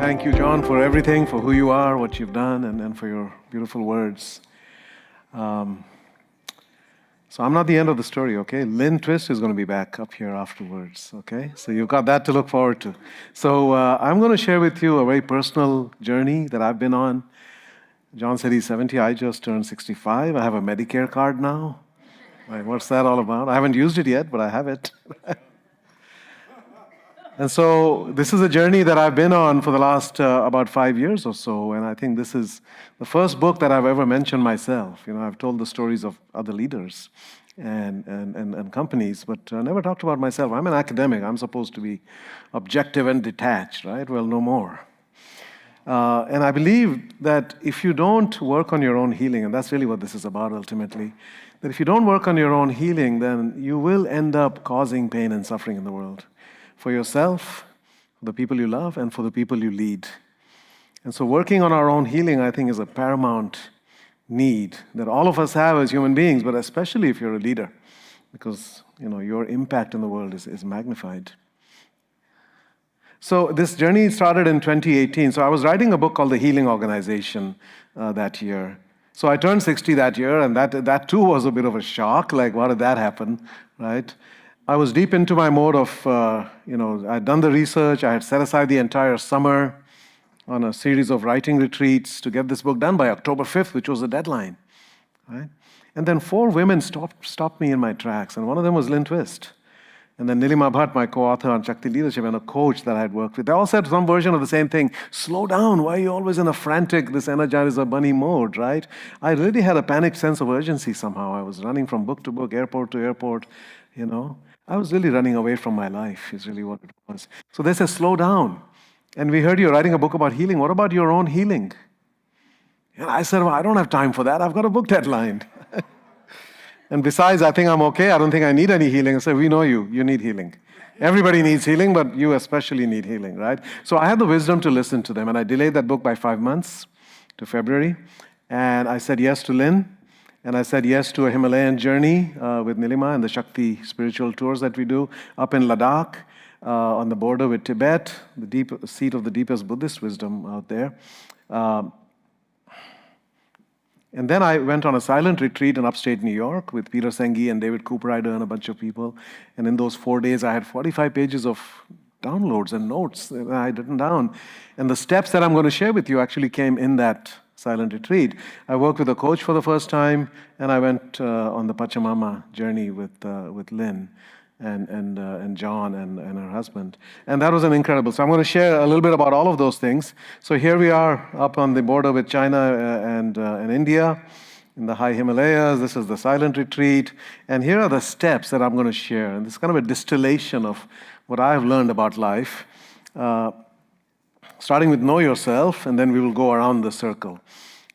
Thank you, John, for everything, for who you are, what you've done, and for your beautiful words. So I'm not the end of the story, okay? Lynn Twist is going to be back up here afterwards, okay? So you've got that to look forward to. So I'm going to share with you a very personal journey that I've been on. John said he's 70. I just turned 65. I have a Medicare card now. Right, what's that all about? I haven't used it yet, but I have it. And so this is a journey that I've been on for the last about 5 years or so, and I think this is the first book that I've ever mentioned myself. You know, I've told the stories of other leaders and companies, but never talked about myself. I'm an academic. I'm supposed to be objective and detached, right? Well, no more. And I believe that if you don't work on your own healing, and that's really what this is about ultimately, that if you don't work on your own healing, then you will end up causing pain and suffering in the world. For yourself, for the people you love, and for the people you lead. And so working on our own healing, I think, is a paramount need that all of us have as human beings, but especially if you're a leader, because your impact in the world is magnified. So this journey started in 2018. So I was writing a book called The Healing Organization that year. So I turned 60 that year, and that too was a bit of a shock. Like, why did that happen, right? I was deep into my mode of, I'd done the research. I had set aside the entire summer on a series of writing retreats to get this book done by October 5th, which was the deadline, right? And then 4 women stopped me in my tracks, and one of them was Lynn Twist. And then Nilima Bhatt, my co-author on Shakti Leadership, and a coach that I had worked with. They all said some version of the same thing. Slow down. Why are you always in a frantic, this Energizer Bunny mode, right? I really had a panicked sense of urgency somehow. I was running from book to book, airport to airport, I was really running away from my life, is really what it was. So they said, slow down. And we heard you're writing a book about healing. What about your own healing? And I said, well, I don't have time for that. I've got a book deadline. And besides, I think I'm okay. I don't think I need any healing. I said, we know you. You need healing. Everybody needs healing, but you especially need healing, right? So I had the wisdom to listen to them. And I delayed that book by 5 months to February. And I said yes to Lynn. And I said yes to a Himalayan journey with Nilima and the Shakti spiritual tours that we do up in Ladakh, on the border with Tibet, the deep seat of the deepest Buddhist wisdom out there. And then I went on a silent retreat in upstate New York with Peter Senge and David Cooperrider and a bunch of people. And in those 4 days, I had 45 pages of downloads and notes that I had written down. And the steps that I'm going to share with you actually came in that silent retreat. I worked with a coach for the first time, and I went on the Pachamama journey with Lynn and John and her husband. And that was an incredible. So I'm going to share a little bit about all of those things. So here we are up on the border with China and India in the high Himalayas. This is the silent retreat. And here are the steps that I'm going to share. And this is kind of a distillation of what I've learned about life. Starting with know yourself, and then we will go around the circle.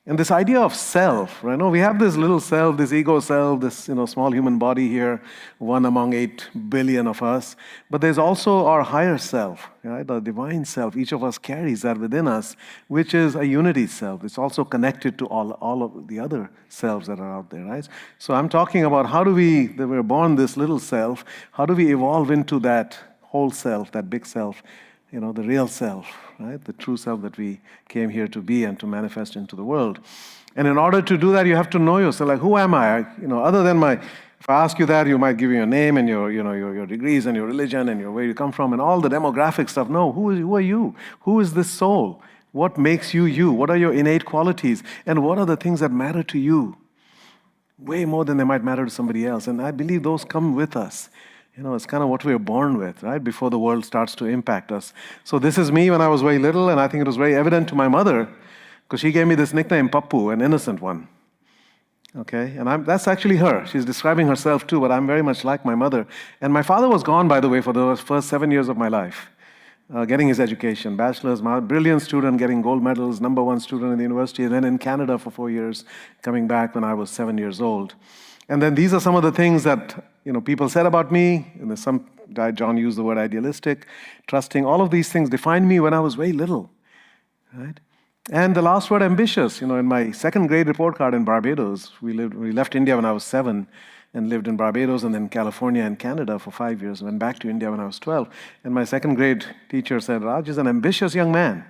And this idea of self, right? We have this little self, this ego self, this small human body here, one among 8 billion of us. But there's also our higher self, right? The divine self. Each of us carries that within us, which is a unity self. It's also connected to all of the other selves that are out there, right? So I'm talking about that we're born this little self. How do we evolve into that whole self, that big self? The real self, right? The true self that we came here to be and to manifest into the world. And in order to do that, you have to know yourself. Like, who am I? Other than if I ask you that, you might give me your name and your degrees and your religion and where you come from and all the demographic stuff. No, who are you? Who is this soul? What makes you you? What are your innate qualities? And what are the things that matter to you? Way more than they might matter to somebody else. And I believe those come with us. It's kind of what we're born with, right? Before the world starts to impact us. So this is me when I was very little, and I think it was very evident to my mother, because she gave me this nickname, Pappu, an innocent one. Okay? And that's actually her. She's describing herself too, but I'm very much like my mother. And my father was gone, by the way, for the first 7 years of my life, getting his education, bachelor's, brilliant student, getting gold medals, #1 student in the university, and then in Canada for 4 years, coming back when I was 7 years old. And then these are some of the things that people said about me. And there's some guy, John used the word idealistic, trusting. All of these things defined me when I was very little, right? And the last word, ambitious. In my second grade report card in Barbados, we left India when I was 7 and lived in Barbados and then California and Canada for 5 years. Went back to India when I was 12. And my second grade teacher said, Raj is an ambitious young man.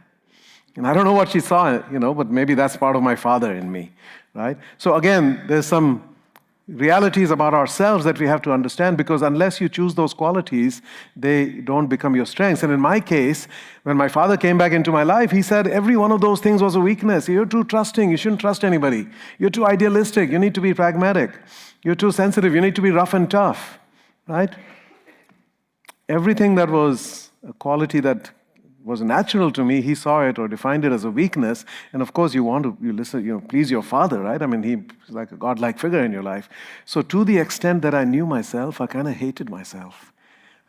And I don't know what she saw, but maybe that's part of my father in me, right? So again, there's some realities about ourselves that we have to understand, because unless you choose those qualities, they don't become your strengths. And in my case, when my father came back into my life, he said every one of those things was a weakness. You're too trusting. You shouldn't trust anybody. You're too idealistic. You need to be pragmatic. You're too sensitive. You need to be rough and tough, right? Everything that was a quality that was natural to me, he saw it or defined it as a weakness. And of course, you want to listen, please your father, right? I mean, he's like a godlike figure in your life. So to the extent that I knew myself, I kind of hated myself.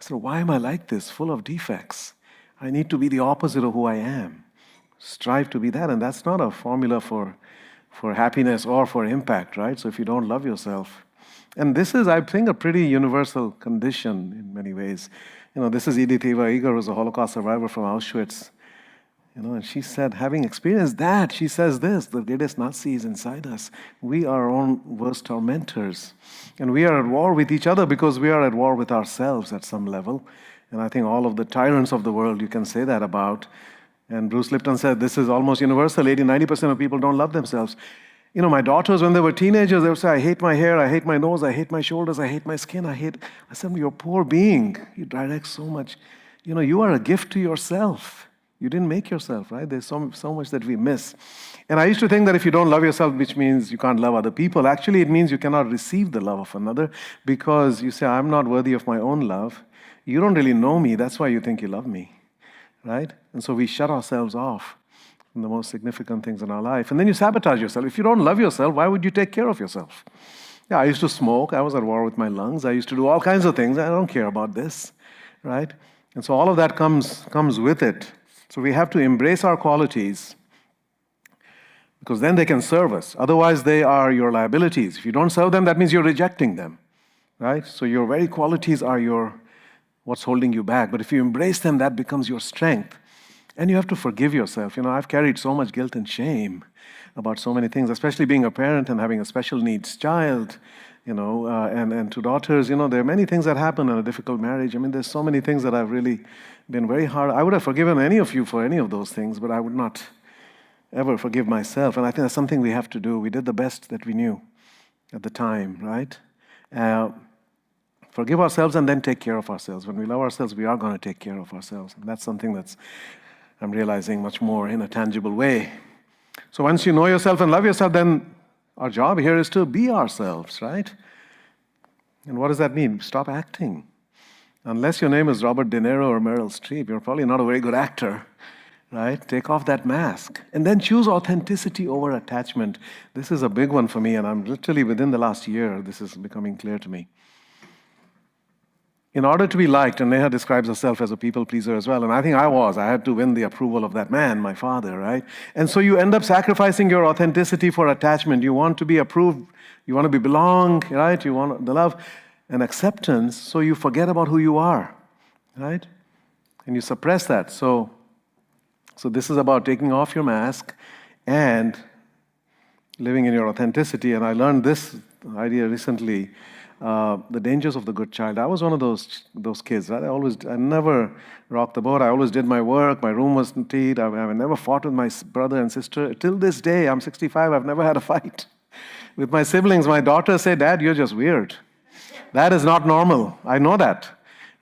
So why am I like this, full of defects? I need to be the opposite of who I am. Strive to be that. And that's not a formula for happiness or for impact, right? So if you don't love yourself, and this is, I think, a pretty universal condition in many ways. This is Edith Eva Eger, who's a Holocaust survivor from Auschwitz. And she said, having experienced that, she says this: the greatest Nazi is inside us. We are our own worst tormentors. And we are at war with each other because we are at war with ourselves at some level. And I think all of the tyrants of the world, you can say that about. And Bruce Lipton said, this is almost universal. 80-90% of people don't love themselves. My daughters, when they were teenagers, they would say, I hate my hair, I hate my nose, I hate my shoulders, I hate my skin, I said, you're a poor being. You direct so much. You are a gift to yourself. You didn't make yourself, right? There's so much that we miss. And I used to think that if you don't love yourself, which means you can't love other people, actually it means you cannot receive the love of another, because you say, I'm not worthy of my own love. You don't really know me, that's why you think you love me, right? And so we shut ourselves off from the most significant things in our life. And then you sabotage yourself. If you don't love yourself, why would you take care of yourself? Yeah, I used to smoke. I was at war with my lungs. I used to do all kinds of things. I don't care about this, right? And so all of that comes with it. So we have to embrace our qualities, because then they can serve us. Otherwise, they are your liabilities. If you don't serve them, that means you're rejecting them, right? So your very qualities are what's holding you back. But if you embrace them, that becomes your strength. And you have to forgive yourself. I've carried so much guilt and shame about so many things, especially being a parent and having a special needs child, and two daughters. There are many things that happen in a difficult marriage. I mean, there's so many things that I've really been very hard. I would have forgiven any of you for any of those things, but I would not ever forgive myself. And I think that's something we have to do. We did the best that we knew at the time, right? Forgive ourselves and then take care of ourselves. When we love ourselves, we are going to take care of ourselves. And that's something I'm realizing much more in a tangible way. So once you know yourself and love yourself, then our job here is to be ourselves, right? And what does that mean? Stop acting. Unless your name is Robert De Niro or Meryl Streep, you're probably not a very good actor, right? Take off that mask. And then choose authenticity over attachment. This is a big one for me, and I'm literally within the last year, this is becoming clear to me. In order to be liked, and Neha describes herself as a people pleaser as well, and I think I had to win the approval of that man, my father, right? And so you end up sacrificing your authenticity for attachment. You want to be approved, you want to be belong, right? You want the love and acceptance, so you forget about who you are, right? And you suppress that. So this is about taking off your mask and living in your authenticity. And I learned this idea recently. The dangers of the good child. I was one of those kids, right? I never rocked the boat. I always did my work. My room was neat. I never fought with my brother and sister. Till this day, I'm 65, I've never had a fight. With my siblings, my daughters say, Dad, you're just weird. That is not normal. I know that,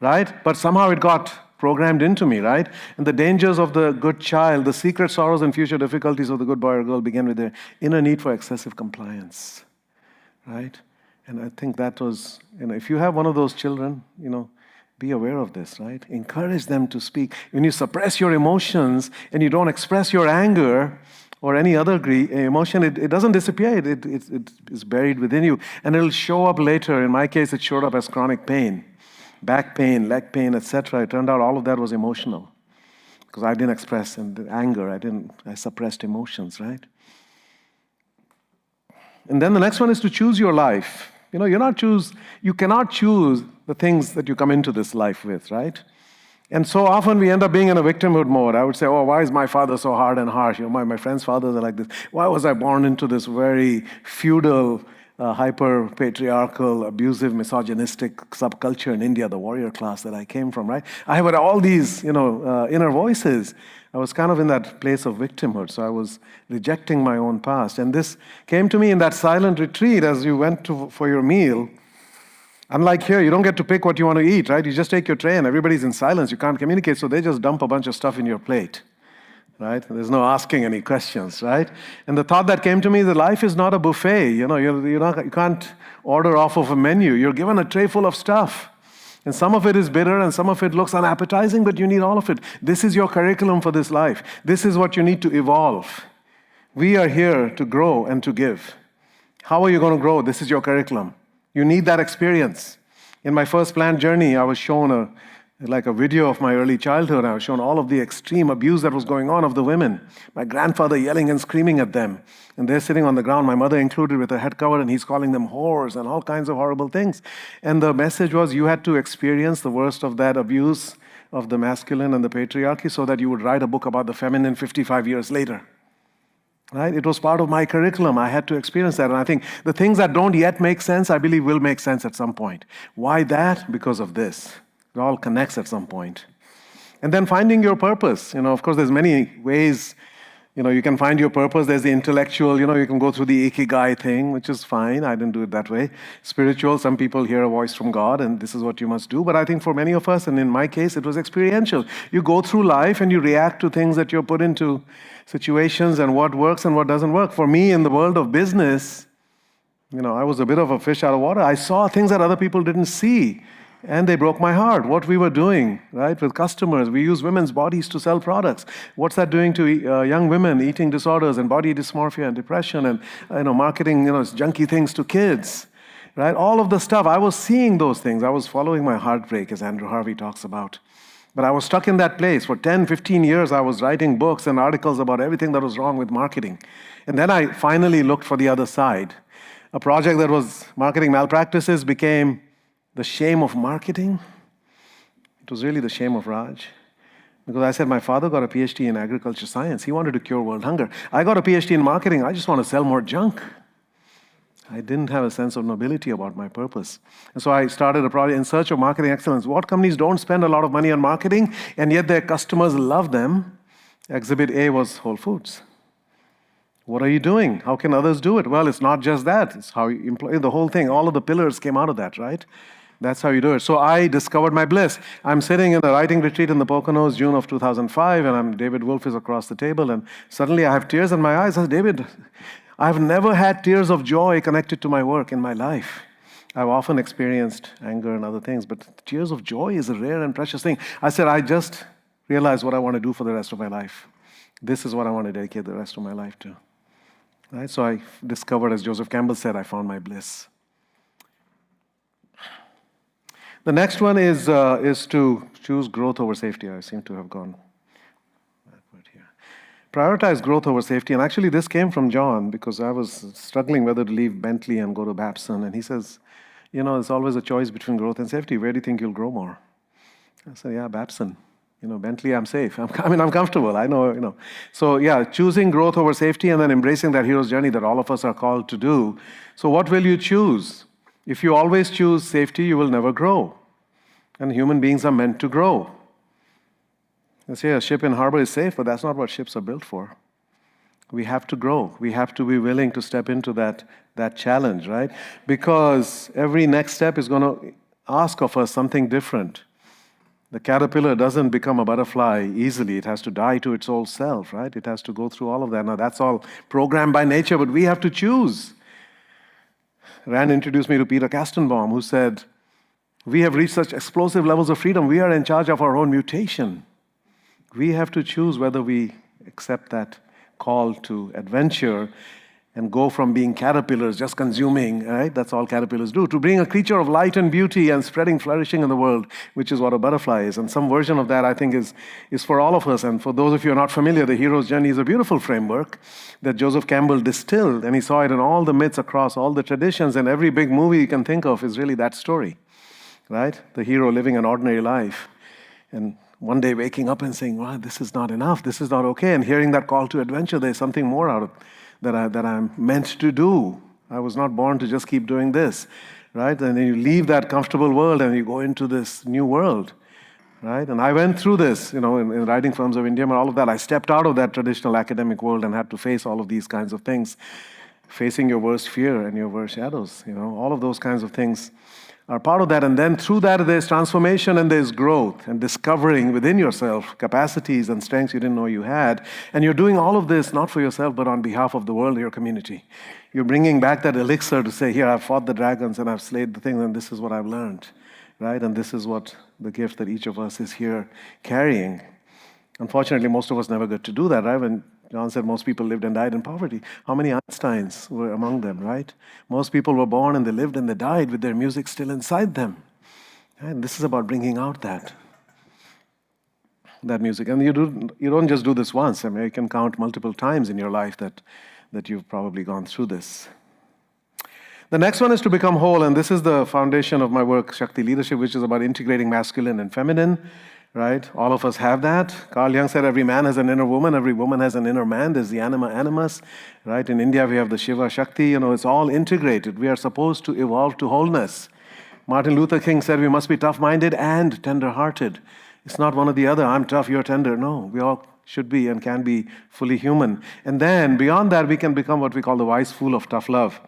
right? But somehow it got programmed into me, right? And the dangers of the good child, the secret sorrows and future difficulties of the good boy or girl begin with their inner need for excessive compliance, right? And I think that was, if you have one of those children, be aware of this, right? Encourage them to speak. When you suppress your emotions and you don't express your anger or any other emotion, it doesn't disappear. It is buried within you. And it'll show up later. In my case, it showed up as chronic pain, back pain, leg pain, etc. It turned out all of that was emotional because I didn't express and anger. I suppressed emotions, right? And then the next one is to choose your life. You cannot choose the things that you come into this life with, right? And so often we end up being in a victimhood mode. I would say, why is my father so hard and harsh? My friends' fathers are like this. Why was I born into this very feudal hyper-patriarchal, abusive, misogynistic subculture in India, the warrior class that I came from, right? I had all these, inner voices. I was kind of in that place of victimhood, so I was rejecting my own past. And this came to me in that silent retreat as you went for your meal. Unlike here, you don't get to pick what you want to eat, right? You just take your tray and everybody's in silence. You can't communicate, so they just dump a bunch of stuff in your plate, right? There's no asking any questions, right? And the thought that came to me is that life is not a buffet. You can't order off of a menu. You're given a tray full of stuff. And some of it is bitter and some of it looks unappetizing, but you need all of it. This is your curriculum for this life. This is what you need to evolve. We are here to grow and to give. How are you going to grow? This is your curriculum. You need that experience. In my first planned journey, I was shown a video of my early childhood. I was shown all of the extreme abuse that was going on of the women. My grandfather yelling and screaming at them. And they're sitting on the ground, my mother included, with her head covered, and he's calling them whores and all kinds of horrible things. And the message was you had to experience the worst of that abuse of the masculine and the patriarchy so that you would write a book about the feminine 55 years later. Right? It was part of my curriculum. I had to experience that. And I think the things that don't yet make sense, I believe will make sense at some point. Why that? Because of this. It all connects at some point. And then finding your purpose. Of course, there's many ways, you can find your purpose. There's the intellectual, you can go through the ikigai thing, which is fine. I didn't do it that way. Spiritual, some people hear a voice from God, and this is what you must do. But I think for many of us, and in my case, it was experiential. You go through life and you react to things that you're put into situations and what works and what doesn't work. For me, in the world of business, I was a bit of a fish out of water. I saw things that other people didn't see. And they broke my heart. What we were doing, right, with customers. We use women's bodies to sell products. What's that doing to young women? Eating disorders and body dysmorphia and depression and marketing junky things to kids, right? All of the stuff. I was seeing those things. I was following my heartbreak, as Andrew Harvey talks about. But I was stuck in that place. For 10, 15 years, I was writing books and articles about everything that was wrong with marketing. And then I finally looked for the other side. A project that was marketing malpractices became the shame of marketing. It was really the shame of Raj. Because I said, my father got a PhD in agriculture science. He wanted to cure world hunger. I got a PhD in marketing. I just want to sell more junk. I didn't have a sense of nobility about my purpose. And so I started a project in search of marketing excellence. What companies don't spend a lot of money on marketing, and yet their customers love them? Exhibit A was Whole Foods. What are you doing? How can others do it? Well, it's not just that. It's how you employ the whole thing. All of the pillars came out of that, right? That's how you do it. So I discovered my bliss. I'm sitting in a writing retreat in the Poconos, June of 2005, and David Wolf is across the table, and suddenly I have tears in my eyes. I said, David, I've never had tears of joy connected to my work in my life. I've often experienced anger and other things, but tears of joy is a rare and precious thing. I said, I just realized what I want to do for the rest of my life. This is what I want to dedicate the rest of my life to. Right? So I discovered, as Joseph Campbell said, I found my bliss. The next one is to choose growth over safety. I seem to have gone backward here. Prioritize growth over safety. And actually, this came from John, because I was struggling whether to leave Bentley and go to Babson. And he says, there's always a choice between growth and safety. Where do you think you'll grow more? I said, yeah, Babson. Bentley, I'm safe. I'm comfortable. I know. So, yeah, choosing growth over safety and then embracing that hero's journey that all of us are called to do. So what will you choose? If you always choose safety, you will never grow. And human beings are meant to grow. They say a ship in harbor is safe, but that's not what ships are built for. We have to grow. We have to be willing to step into that challenge, right? Because every next step is going to ask of us something different. The caterpillar doesn't become a butterfly easily. It has to die to its old self, right? It has to go through all of that. Now, that's all programmed by nature, but we have to choose. Rand introduced me to Peter Kastenbaum, who said, we have reached such explosive levels of freedom, we are in charge of our own mutation. We have to choose whether we accept that call to adventure and go from being caterpillars, just consuming, right? That's all caterpillars do, to being a creature of light and beauty and spreading flourishing in the world, which is what a butterfly is. And some version of that, I think, is for all of us. And for those of you who are not familiar, the hero's journey is a beautiful framework that Joseph Campbell distilled, and he saw it in all the myths across all the traditions, and every big movie you can think of is really that story, right? The hero living an ordinary life, and one day waking up and saying, wow, this is not enough, this is not okay, and hearing that call to adventure, there's something more out of that I'm meant to do. I was not born to just keep doing this, right? And then you leave that comfortable world and you go into this new world, right? And I went through this, in writing Films of India and all of that. I stepped out of that traditional academic world and had to face all of these kinds of things, facing your worst fear and your worst shadows, all of those kinds of things are part of that. And then through that, there's transformation and there's growth and discovering within yourself capacities and strengths you didn't know you had. And you're doing all of this not for yourself, but on behalf of the world, your community. You're bringing back that elixir to say, here, I've fought the dragons and I've slayed the things, and this is what I've learned, right? And this is what the gift that each of us is here carrying. Unfortunately, most of us never get to do that, right? When John said most people lived and died in poverty, how many Einsteins were among them, right? Most people were born and they lived and they died with their music still inside them. And this is about bringing out that music. And you don't just do this once. I mean, you can count multiple times in your life that you've probably gone through this. The next one is to become whole, and this is the foundation of my work, Shakti Leadership, which is about integrating masculine and feminine. Right? All of us have that. Carl Jung said every man has an inner woman, every woman has an inner man. There's the anima animus. Right? In India, we have the Shiva Shakti. It's all integrated. We are supposed to evolve to wholeness. Martin Luther King said we must be tough-minded and tender-hearted. It's not one or the other. I'm tough, you're tender. No, we all should be and can be fully human. And then beyond that, we can become what we call the wise fool of tough love.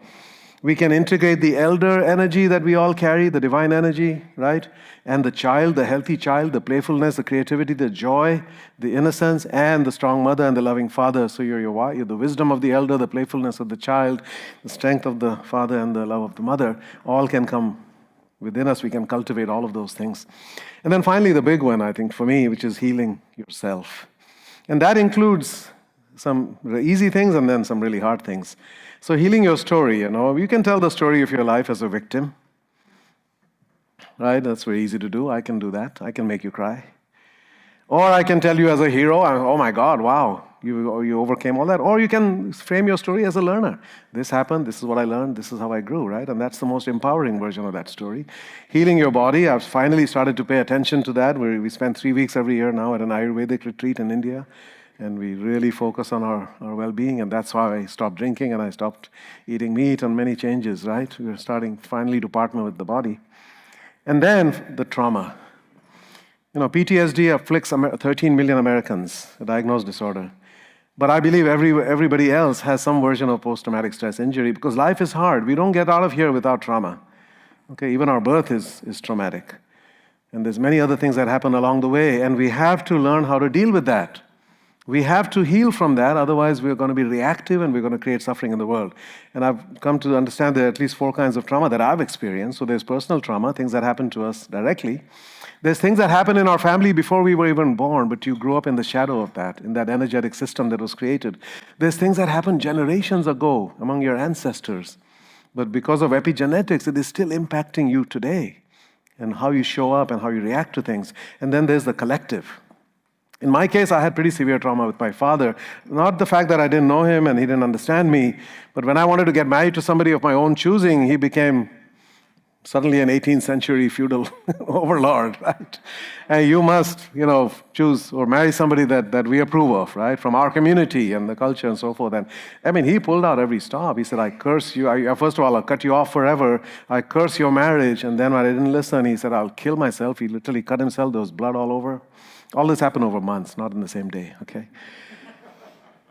We can integrate the elder energy that we all carry, the divine energy, right? And the child, the healthy child, the playfulness, the creativity, the joy, the innocence, and the strong mother and the loving father. So you're the wisdom of the elder, the playfulness of the child, the strength of the father, and the love of the mother. All can come within us. We can cultivate all of those things. And then finally, the big one, I think, for me, which is healing yourself. And that includes some easy things and then some really hard things. So healing your story, you can tell the story of your life as a victim, right? That's very easy to do. I can do that. I can make you cry. Or I can tell you as a hero, oh my God, wow, you overcame all that. Or you can frame your story as a learner. This happened, this is what I learned, this is how I grew, right? And that's the most empowering version of that story. Healing your body, I've finally started to pay attention to that. We spend 3 weeks every year now at an Ayurvedic retreat in India. And we really focus on our well-being, and that's why I stopped drinking and I stopped eating meat, and many changes, right? We're starting finally to partner with the body. And then the trauma. PTSD afflicts 13 million Americans, a diagnosed disorder. But I believe everybody else has some version of post-traumatic stress injury, because life is hard. We don't get out of here without trauma. Okay, even our birth is traumatic. And there's many other things that happen along the way, and we have to learn how to deal with that. We have to heal from that, otherwise we're going to be reactive and we're going to create suffering in the world. And I've come to understand there are at least 4 kinds of trauma that I've experienced. So there's personal trauma, things that happen to us directly. There's things that happen in our family before we were even born, but you grew up in the shadow of that, in that energetic system that was created. There's things that happened generations ago among your ancestors, but because of epigenetics, it is still impacting you today, and how you show up and how you react to things. And then there's the collective. In my case, I had pretty severe trauma with my father. Not the fact that I didn't know him and he didn't understand me, but when I wanted to get married to somebody of my own choosing, he became suddenly an 18th century feudal overlord, right? And you must, choose or marry somebody that we approve of, right? From our community and the culture and so forth. And he pulled out every stop. He said, I curse you. First of all, I'll cut you off forever. I curse your marriage. And then when I didn't listen, he said, I'll kill myself. He literally cut himself. There was blood all over. All this happened over months, not in the same day, okay?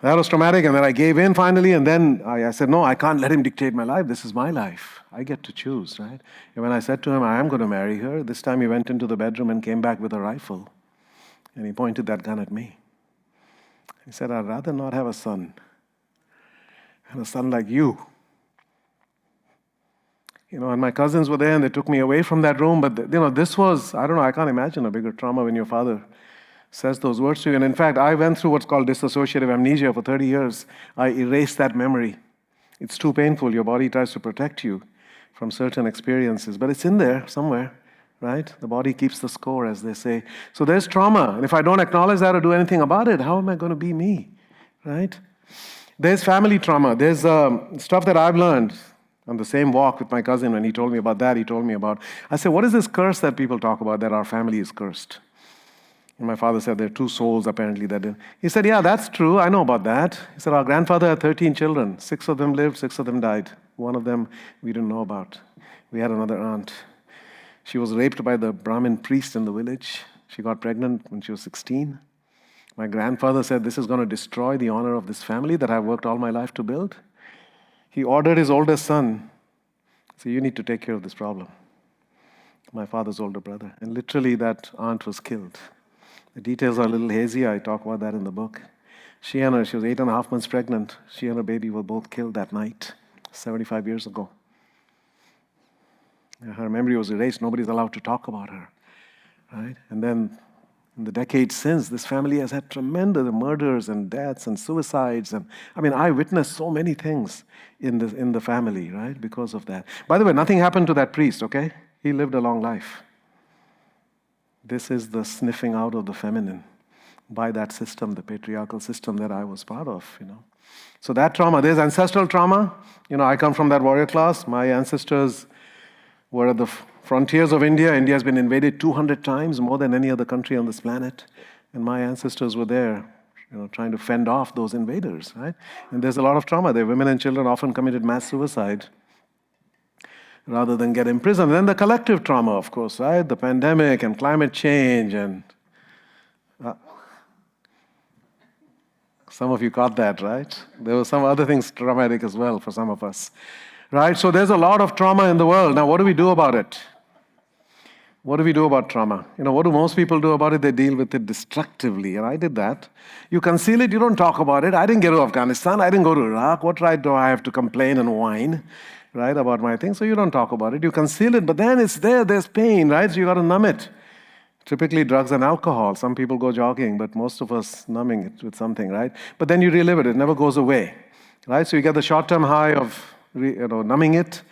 That was traumatic, and then I gave in finally, and then I said, no, I can't let him dictate my life. This is my life. I get to choose, right? And when I said to him, I am going to marry her, this time he went into the bedroom and came back with a rifle, and he pointed that gun at me. He said, I'd rather not have a son, and a son like you. And my cousins were there, and they took me away from that room, but, this was, I can't imagine a bigger trauma when your father says those words to you. And in fact, I went through what's called dissociative amnesia for 30 years. I erased that memory. It's too painful. Your body tries to protect you from certain experiences, but it's in there somewhere, right? The body keeps the score, as they say. So there's trauma. And if I don't acknowledge that or do anything about it, how am I going to be me, right? There's family trauma. There's stuff that I've learned on the same walk with my cousin. When he told me about that, I said, what is this curse that people talk about, that our family is cursed? And my father said, there are 2 souls apparently that did. He said, yeah, that's true. I know about that. He said, our grandfather had 13 children. 6 of them lived, 6 of them died. One of them we didn't know about. We had another aunt. She was raped by the Brahmin priest in the village. She got pregnant when she was 16. My grandfather said, this is going to destroy the honor of this family that I've worked all my life to build. He ordered his oldest son, so you need to take care of this problem. My father's older brother. And literally that aunt was killed. The details are a little hazy. I talk about that in the book. She was 8.5 months pregnant. She and her baby were both killed that night, 75 years ago. Her memory was erased. Nobody's allowed to talk about her, right? And then in the decades since, this family has had tremendous murders and deaths and suicides. And I witnessed so many things in the family, right, because of that. By the way, nothing happened to that priest, okay? He lived a long life. This is the sniffing out of the feminine by that system, the patriarchal system that I was part of, So that trauma, there's ancestral trauma. I come from that warrior class. My ancestors were at the frontiers of India. India has been invaded 200 times, more than any other country on this planet. And my ancestors were there, trying to fend off those invaders, right? And there's a lot of trauma there. Women and children often committed mass suicide rather than get imprisoned. And then the collective trauma, of course, right? The pandemic and climate change and... some of you caught that, right? There were some other things traumatic as well for some of us. Right? So there's a lot of trauma in the world. Now, what do we do about it? What do we do about trauma? What do most people do about it? They deal with it destructively, and I did that. You conceal it, you don't talk about it. I didn't get to Afghanistan, I didn't go to Iraq. What right do I have to complain and whine, right, about my thing? So you don't talk about it. You conceal it, but then it's there's pain, right? So you got to numb it. Typically drugs and alcohol. Some people go jogging, but most of us numbing it with something, right? But then you relive it. It never goes away, right? So you get the short-term high of numbing it,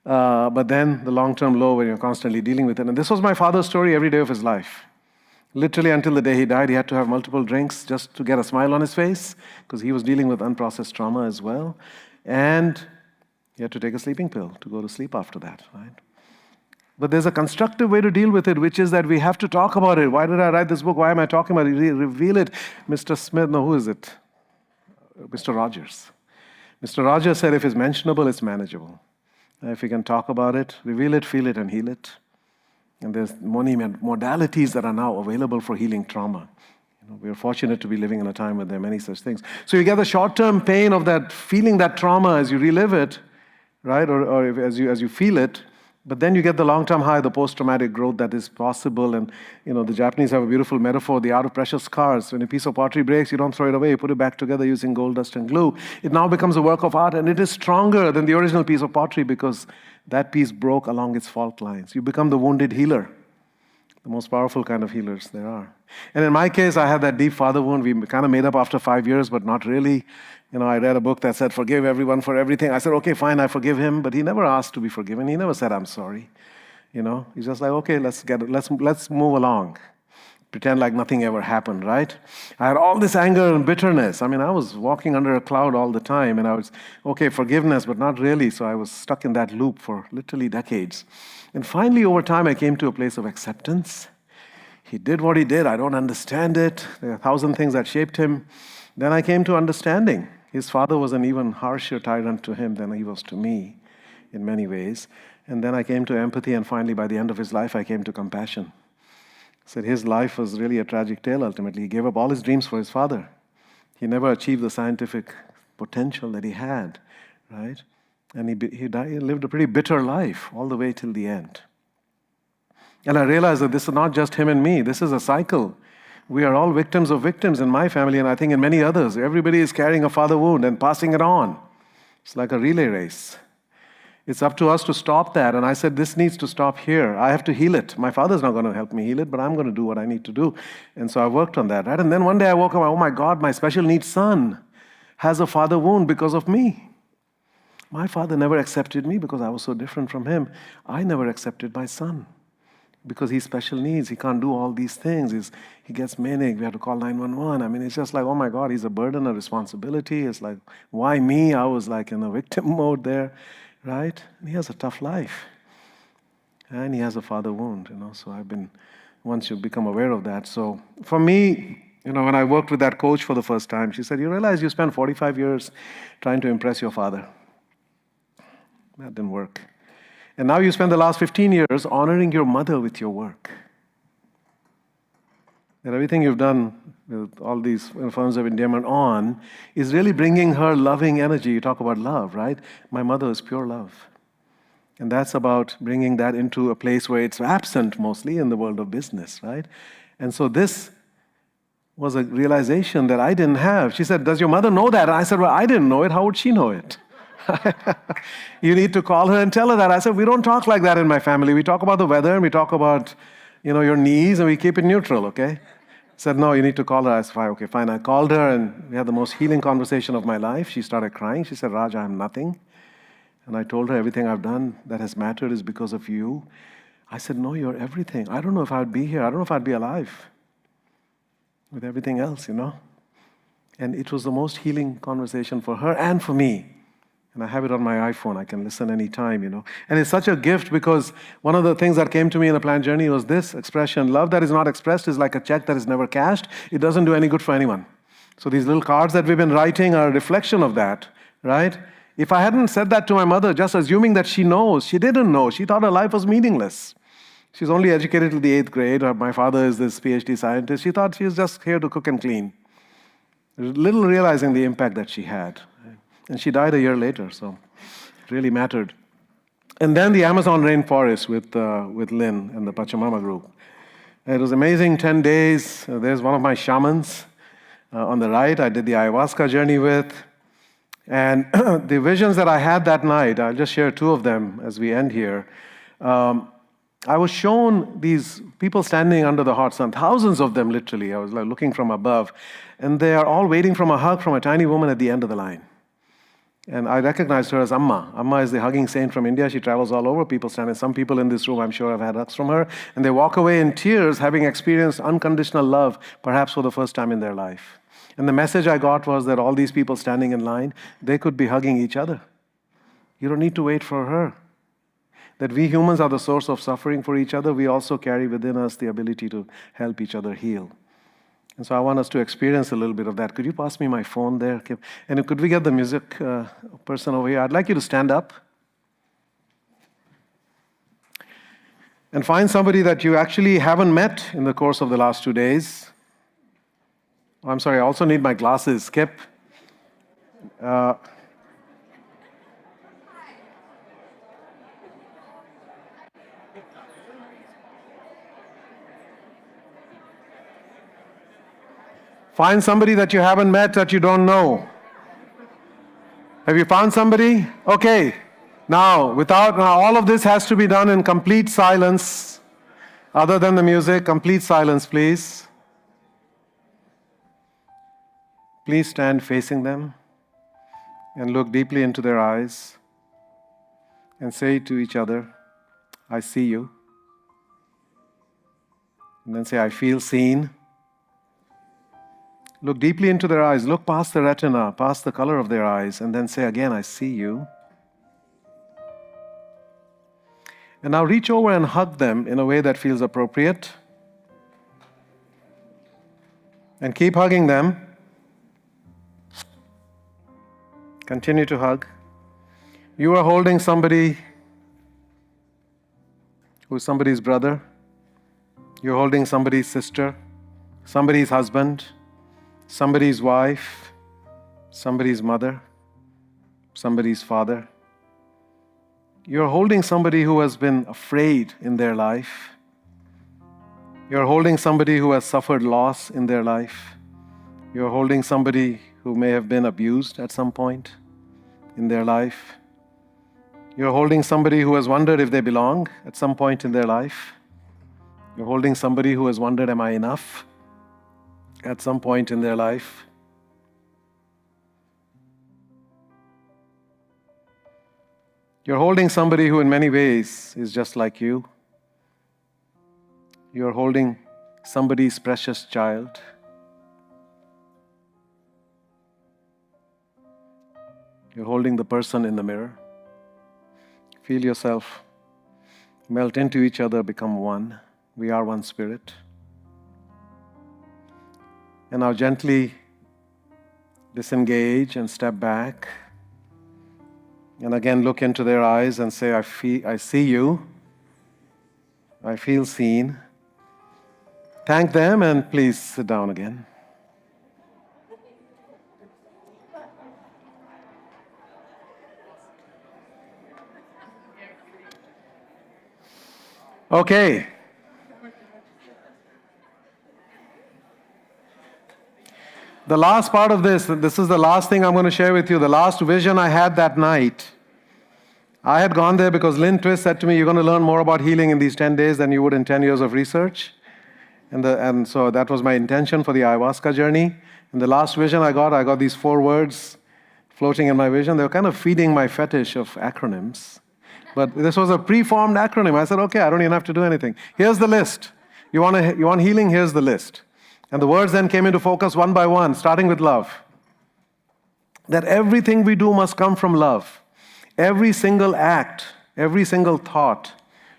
but then the long-term low when you're constantly dealing with it. And this was my father's story every day of his life. Literally until the day he died, he had to have multiple drinks just to get a smile on his face because he was dealing with unprocessed trauma as well. And he had to take a sleeping pill to go to sleep after that, right? But there's a constructive way to deal with it, which is that we have to talk about it. Why did I write this book? Why am I talking about it? Reveal it. Mr. Smith, no, who is it? Mr. Rogers. Mr. Rogers said, if it's mentionable, it's manageable. If you can talk about it, reveal it, feel it, and heal it. And there's many modalities that are now available for healing trauma. We're fortunate to be living in a time where there are many such things. So you get the short-term pain of that, feeling that trauma as you relive it, right? Or as you feel it. But then you get the long-term high, the post-traumatic growth that is possible. And, the Japanese have a beautiful metaphor, the art of precious scars. When a piece of pottery breaks, you don't throw it away. You put it back together using gold dust and glue. It now becomes a work of art, and it is stronger than the original piece of pottery because that piece broke along its fault lines. You become the wounded healer, the most powerful kind of healers there are. And in my case, I had that deep father wound. We kind of made up after 5 years, but not really. I read a book that said, forgive everyone for everything. I said, okay, fine, I forgive him. But he never asked to be forgiven. He never said, I'm sorry. He's just like, okay, let's move along. Pretend like nothing ever happened, right? I had all this anger and bitterness. I was walking under a cloud all the time. And I was, okay, forgiveness, but not really. So I was stuck in that loop for literally decades. And finally, over time, I came to a place of acceptance. He did what he did. I don't understand it. There are 1,000 things that shaped him. Then I came to understanding. His father was an even harsher tyrant to him than he was to me in many ways. And then I came to empathy, and finally, by the end of his life, I came to compassion. I said his life was really a tragic tale, ultimately. He gave up all his dreams for his father. He never achieved the scientific potential that he had, right? And he lived a pretty bitter life all the way till the end. And I realized that this is not just him and me. This is a cycle. We are all victims of victims in my family, and I think in many others. Everybody is carrying a father wound and passing it on. It's like a relay race. It's up to us to stop that. And I said, this needs to stop here. I have to heal it. My father's not going to help me heal it, but I'm going to do what I need to do. And so I worked on that, right? And then one day I woke up, oh my God, my special needs son has a father wound because of me. My father never accepted me because I was so different from him. I never accepted my son because he's special needs. He can't do all these things. He gets manic. We have to call 911. It's just like, oh my God, he's a burden, a responsibility. It's like, why me? I was like in a victim mode there, right? And he has a tough life. And he has a father wound, So once you become aware of that. So for me, when I worked with that coach for the first time, she said, you realize you spent 45 years trying to impress your father. That didn't work. And now you spend the last 15 years honoring your mother with your work. And everything you've done with all these forms of endearment on is really bringing her loving energy. You talk about love, right? My mother is pure love. And that's about bringing that into a place where it's absent mostly in the world of business, right? And so this was a realization that I didn't have. She said, does your mother know that? And I said, well, I didn't know it. How would she know it? You need to call her and tell her that. I said, we don't talk like that in my family. We talk about the weather and we talk about, your knees and we keep it neutral, okay? I said, no, you need to call her. I said, okay, fine. I called her and we had the most healing conversation of my life. She started crying. She said, Raj, I am nothing. And I told her everything I've done that has mattered is because of you. I said, no, you're everything. I don't know if I'd be here. I don't know if I'd be alive with everything else, And it was the most healing conversation for her and for me. And I have it on my iPhone. I can listen anytime, And it's such a gift because one of the things that came to me in the planned journey was this expression: love that is not expressed is like a check that is never cashed. It doesn't do any good for anyone. So these little cards that we've been writing are a reflection of that, right? If I hadn't said that to my mother, just assuming that she knows, she didn't know. She thought her life was meaningless. She's only educated till the 8th grade. My father is this PhD scientist. She thought she was just here to cook and clean. Little realizing the impact that she had. And she died a year later, so it really mattered. And then the Amazon rainforest with Lynn and the Pachamama group. It was amazing, 10 days. There's one of my shamans on the right I did the ayahuasca journey with. And the visions that I had that night, I'll just share 2 of them as we end here. I was shown these people standing under the hot sun, thousands of them literally. I was like looking from above. And they are all waiting from a hug from a tiny woman at the end of the line. And I recognized her as Amma. Amma is the hugging saint from India. She travels all over. People stand, and some people in this room, I'm sure, have had hugs from her. And they walk away in tears, having experienced unconditional love, perhaps for the first time in their life. And the message I got was that all these people standing in line, they could be hugging each other. You don't need to wait for her. That we humans are the source of suffering for each other. We also carry within us the ability to help each other heal. And so I want us to experience a little bit of that. Could you pass me my phone there? And could we get the music person over here? I'd like you to stand up. And find somebody that you actually haven't met in the course of the last 2 days. Oh, I'm sorry, I also need my glasses. Kip. Find somebody that you haven't met, that you don't know. Have you found somebody? Okay. Now, all of this has to be done in complete silence. Other than the music, complete silence, please. Please stand facing them and look deeply into their eyes and say to each other, I see you. And then say, I feel seen. Look deeply into their eyes. Look past the retina, past the color of their eyes, and then say again, I see you. And now reach over and hug them in a way that feels appropriate. And keep hugging them. Continue to hug. You are holding somebody who is somebody's brother. You're holding somebody's sister, somebody's husband, somebody's wife, somebody's mother, somebody's father. You're holding somebody who has been afraid in their life. You're holding somebody who has suffered loss in their life. You're holding somebody who may have been abused at some point in their life. You're holding somebody who has wondered if they belong at some point in their life. You're holding somebody who has wondered, am I enough? At some point in their life. You're holding somebody who in many ways is just like you. You're holding somebody's precious child. You're holding the person in the mirror. Feel yourself melt into each other, become one. We are one spirit. And now gently disengage and step back And again, look into their eyes and say, I see you. I feel seen. Thank them and please sit down again. Okay. The last part of this is the last thing I'm going to share with you. The last vision I had that night. I had gone there because Lynn Twist said to me, you're going to learn more about healing in these 10 days than you would in 10 years of research. And so that was my intention for the ayahuasca journey. And the last vision I got these 4 words floating in my vision. They were kind of feeding my fetish of acronyms. But this was a preformed acronym. I said, okay, I don't even have to do anything. Here's the list. You want healing? Here's the list. And the words then came into focus one by one, starting with love. That everything we do must come from love. Every single act, every single thought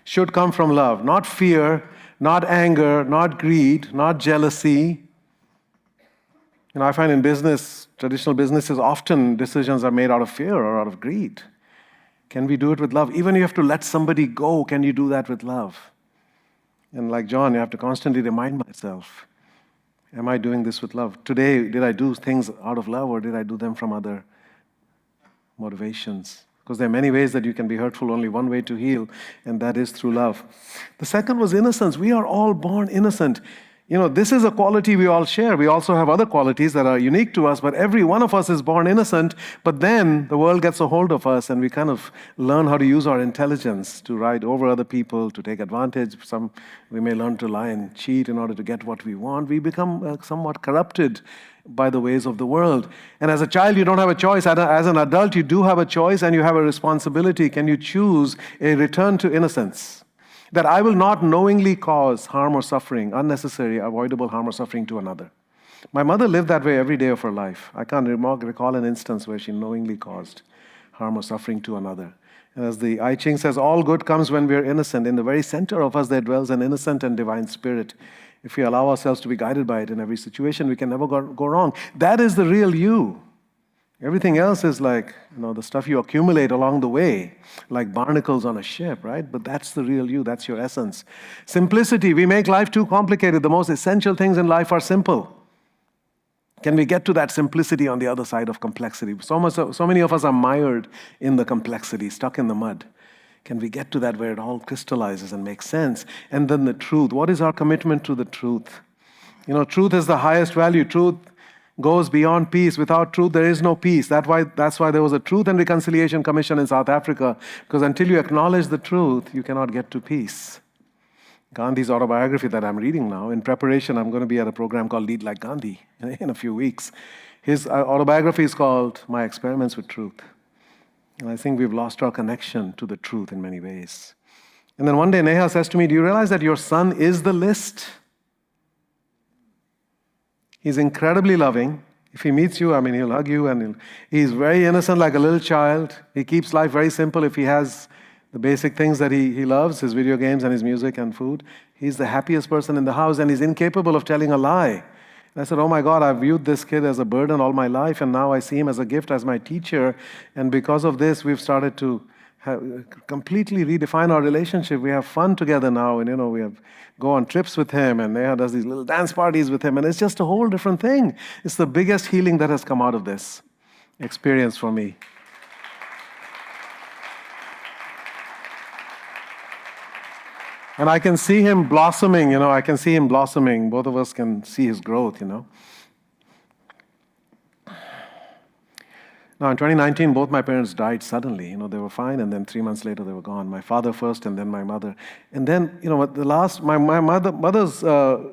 should come from love. Not fear, not anger, not greed, not jealousy. I find in business, traditional businesses, often decisions are made out of fear or out of greed. Can we do it with love? Even if you have to let somebody go, can you do that with love? And like John, you have to constantly remind myself, am I doing this with love? Today, did I do things out of love or did I do them from other motivations? Because there are many ways that you can be hurtful, only one way to heal, and that is through love. The second was innocence. We are all born innocent. This is a quality we all share. We also have other qualities that are unique to us, but every one of us is born innocent. But then the world gets a hold of us and we kind of learn how to use our intelligence to ride over other people, to take advantage. We may learn to lie and cheat in order to get what we want. We become somewhat corrupted by the ways of the world. And as a child, you don't have a choice. As an adult, you do have a choice and you have a responsibility. Can you choose a return to innocence? That I will not knowingly cause harm or suffering, unnecessary, avoidable harm or suffering to another. My mother lived that way every day of her life. I can't recall an instance where she knowingly caused harm or suffering to another. And as the I Ching says, all good comes when we are innocent. In the very center of us there dwells an innocent and divine spirit. If we allow ourselves to be guided by it in every situation, we can never go wrong. That is the real you. Everything else is like, the stuff you accumulate along the way, like barnacles on a ship, right? But that's the real you, that's your essence. Simplicity, we make life too complicated. The most essential things in life are simple. Can we get to that simplicity on the other side of complexity? So many of us are mired in the complexity, stuck in the mud. Can we get to that where it all crystallizes and makes sense? And then the truth. What is our commitment to the truth? Truth is the highest value. Truth goes beyond peace. Without truth, there is no peace. That's why there was a Truth and Reconciliation Commission in South Africa, because until you acknowledge the truth, you cannot get to peace. Gandhi's autobiography that I'm reading now, in preparation, I'm going to be at a program called Lead Like Gandhi in a few weeks. His autobiography is called My Experiments with Truth. And I think we've lost our connection to the truth in many ways. And then one day Neha says to me, do you realize that your son is the list? He's incredibly loving. If he meets you, he'll hug you, and he's very innocent, like a little child. He keeps life very simple if he has the basic things that he loves, his video games and his music and food. He's the happiest person in the house, and he's incapable of telling a lie. And I said, oh my God, I've viewed this kid as a burden all my life, and now I see him as a gift, as my teacher. And because of this, we've started to completely redefine our relationship. We have fun together now, and we go on trips with him, and Neha does these little dance parties with him, and it's just a whole different thing. It's the biggest healing that has come out of this experience for me. And I can see him blossoming, I can see him blossoming. Both of us can see his growth, Now, in 2019, both my parents died suddenly. They were fine, and then 3 months later, they were gone. My father first, and then my mother. And then, my mother's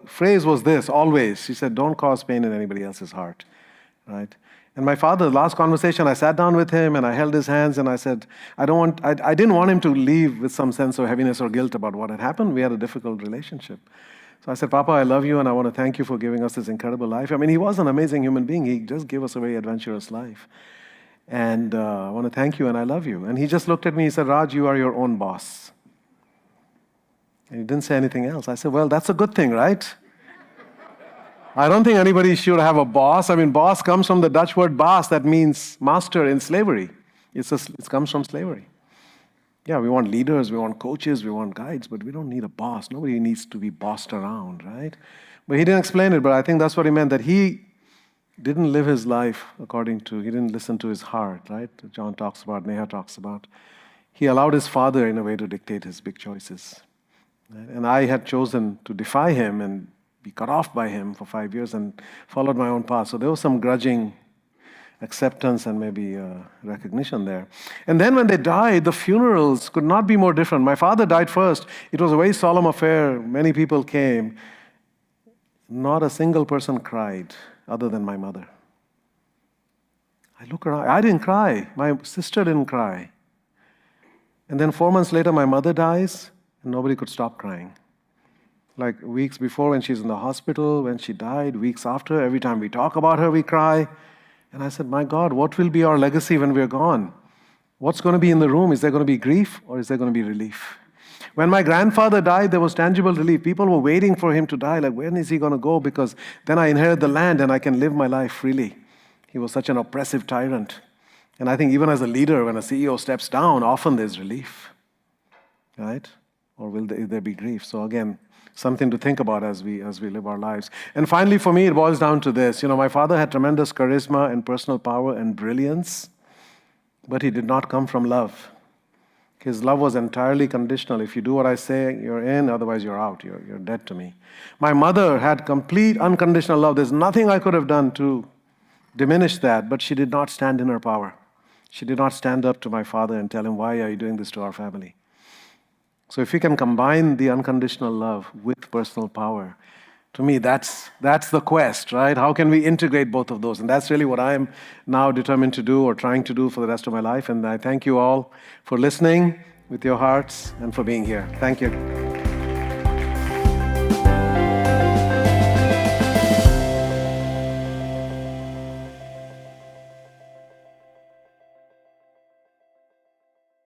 phrase was this, always. She said, don't cause pain in anybody else's heart, right? And my father, last conversation, I sat down with him, and I held his hands, and I said, I didn't want him to leave with some sense of heaviness or guilt about what had happened. We had a difficult relationship. So I said, Papa, I love you, and I want to thank you for giving us this incredible life. He was an amazing human being. He just gave us a very adventurous life. And I want to thank you, and I love you. And he just looked at me, he said, Raj, you are your own boss. And he didn't say anything else. I said, well, that's a good thing, right? I don't think anybody should have a boss. Boss comes from the Dutch word baas, that means master in slavery. It comes from slavery. Yeah, we want leaders, we want coaches, we want guides, but we don't need a boss. Nobody needs to be bossed around, right? But he didn't explain it, but I think that's what he meant, that he didn't live his life he didn't listen to his heart, right? John talks about, Neha talks about. He allowed his father, in a way, to dictate his big choices. Right? And I had chosen to defy him and be cut off by him for 5 years and followed my own path. So there was some grudging acceptance and maybe recognition there. And then when they died, the funerals could not be more different. My father died first. It was a very solemn affair. Many people came. Not a single person cried other than my mother. I look around. I didn't cry. My sister didn't cry. And then 4 months later, my mother dies, and nobody could stop crying. Like weeks before when she's in the hospital, when she died, weeks after, every time we talk about her, we cry. And I said, my God, what will be our legacy when we're gone? What's going to be in the room? Is there going to be grief or is there going to be relief? When my grandfather died, there was tangible relief. People were waiting for him to die. Like, when is he going to go? Because then I inherit the land and I can live my life freely. He was such an oppressive tyrant. And I think even as a leader, when a CEO steps down, often there's relief, right? Or will there be grief? So again, something to think about as we live our lives. And finally, for me, it boils down to this. My father had tremendous charisma and personal power and brilliance, but he did not come from love. His love was entirely conditional. If you do what I say, you're in, otherwise you're out. You're dead to me. My mother had complete unconditional love. There's nothing I could have done to diminish that, but she did not stand in her power. She did not stand up to my father and tell him, why are you doing this to our family? So if you can combine the unconditional love with personal power, to me, that's the quest, right? How can we integrate both of those? And that's really what I'm now determined to do or trying to do for the rest of my life. And I thank you all for listening with your hearts and for being here. Thank you.